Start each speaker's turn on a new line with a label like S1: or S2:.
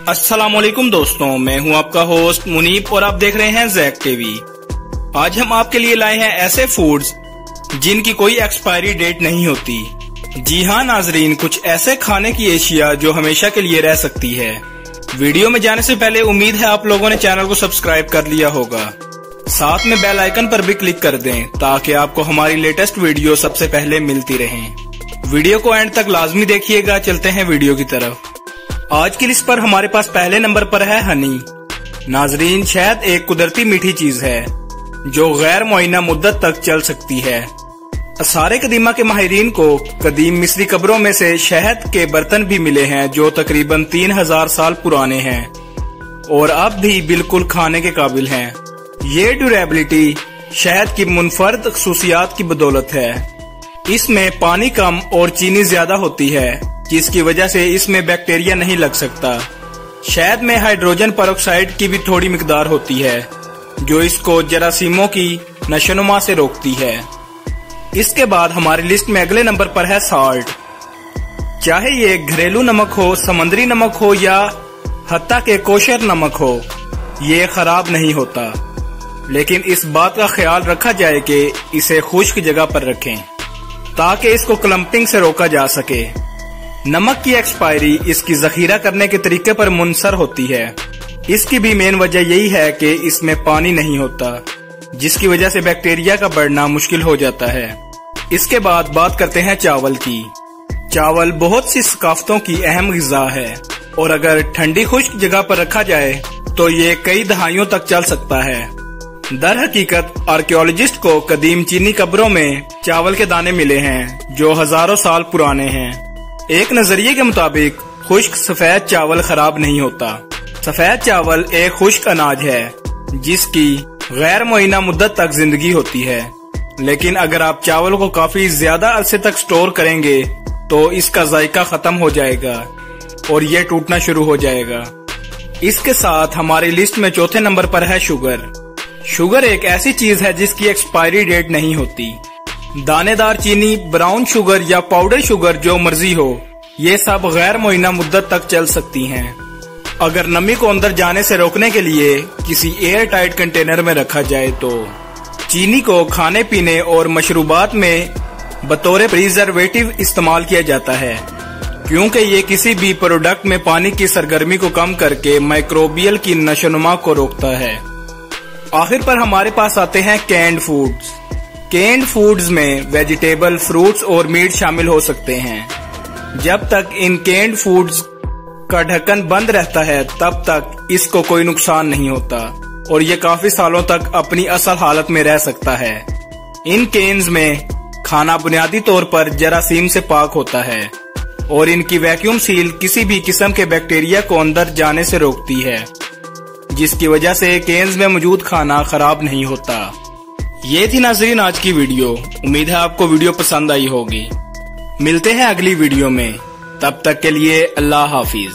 S1: अस्सलामुअलैकुम दोस्तों, मैं हूं आपका होस्ट मुनीब और आप देख रहे हैं जैक टीवी। आज हम आपके लिए लाए हैं ऐसे फूड्स जिनकी कोई एक्सपायरी डेट नहीं होती। जी हां नाजरीन, कुछ ऐसे खाने की एशिया जो हमेशा के लिए रह सकती है। वीडियो में जाने से पहले उम्मीद है आप लोगों ने चैनल को सब्सक्राइब कर लिया होगा। साथ में बेल आइकन पर भी क्लिक कर दें ताकि आपको हमारी लेटेस्ट वीडियो सबसे पहले मिलती रहे। वीडियो को एंड तक लाजमी देखिएगा। चलते हैं वीडियो की तरफ। आज की लिस्ट पर हमारे पास पहले नंबर पर है हनी। नाजरीन, शहद एक कुदरती मीठी चीज है जो गैर मुअय्यना मुद्दत तक चल सकती है। आसारे कदीमा के माहिरीन को कदीम मिस्री कब्रों में से शहद के बर्तन भी मिले हैं जो तकरीबन 3000 साल पुराने हैं और अब भी बिल्कुल खाने के काबिल हैं। ये ड्यूरेबिलिटी शहद की मुनफरद खसूसियात की बदौलत है। इसमें पानी कम और चीनी ज्यादा होती है जिसकी वजह से इसमें बैक्टीरिया नहीं लग सकता। शहद में हाइड्रोजन पेरोक्साइड की भी थोड़ी मिकदार होती है जो इसको जरासीमों की नशोनुमा से रोकती है। इसके बाद हमारी लिस्ट में अगले नंबर पर है साल्ट। चाहे ये घरेलू नमक हो, समुद्री नमक हो या हत्ता के कोशर नमक हो, ये खराब नहीं होता, लेकिन इस बात का ख्याल रखा जाए कि इसे खुश्क जगह पर रखें ताकि इसको क्लम्पिंग से रोका जा सके। नमक की एक्सपायरी इसकी जखीरा करने के तरीके पर मुनसर होती है। इसकी भी मेन वजह यही है कि इसमें पानी नहीं होता जिसकी वजह से बैक्टीरिया का बढ़ना मुश्किल हो जाता है। इसके बाद बात करते हैं चावल की। चावल बहुत सी सकाफतों की अहम ग़िज़ा है और अगर ठंडी खुश्क जगह पर रखा जाए तो ये कई दहाइयों तक चल सकता है। दर हकीकत आर्कियोलॉजिस्ट को कदीम चीनी कब्रों में चावल के दाने मिले हैं जो हजारों साल पुराने हैं। एक नजरिए के मुताबिक खुश्क सफेद चावल खराब नहीं होता। सफेद चावल एक खुश्क अनाज है जिसकी गैर मुअय्यना मुद्दत तक जिंदगी होती है, लेकिन अगर आप चावल को काफी ज्यादा अरसे तक स्टोर करेंगे तो इसका जायका खत्म हो जाएगा और ये टूटना शुरू हो जाएगा। इसके साथ हमारी लिस्ट में चौथे नंबर पर है शुगर। शुगर एक ऐसी चीज है जिसकी एक्सपायरी डेट नहीं होती। दानेदार चीनी, ब्राउन शुगर या पाउडर शुगर जो मर्जी हो, ये सब गैर मुअय्यना मुद्दत तक चल सकती हैं। अगर नमी को अंदर जाने से रोकने के लिए किसी एयर टाइट कंटेनर में रखा जाए तो चीनी को खाने पीने और मशरूबात में बतौर प्रिजर्वेटिव इस्तेमाल किया जाता है क्योंकि ये किसी भी प्रोडक्ट में पानी की सरगर्मी को कम करके माइक्रोबियल की नशोनुमा को रोकता है। आखिर पर हमारे पास आते हैं कैंड फूड्स। कैंड फूड्स में वेजिटेबल, फ्रूट्स और मीट शामिल हो सकते हैं। जब तक इन कैंड फूड्स का ढक्कन बंद रहता है तब तक इसको कोई नुकसान नहीं होता और ये काफी सालों तक अपनी असल हालत में रह सकता है। इन कैन्स में खाना बुनियादी तौर पर जरासीम से पाक होता है और इनकी वैक्यूम सील किसी भी किस्म के बैक्टीरिया को अंदर जाने से रोकती है, जिसकी वजह से कैन्स में मौजूद खाना खराब नहीं होता। ये थी नाज़रीन आज की वीडियो। उम्मीद है आपको वीडियो पसंद आई होगी। मिलते हैं अगली वीडियो में, तब तक के लिए अल्लाह हाफिज।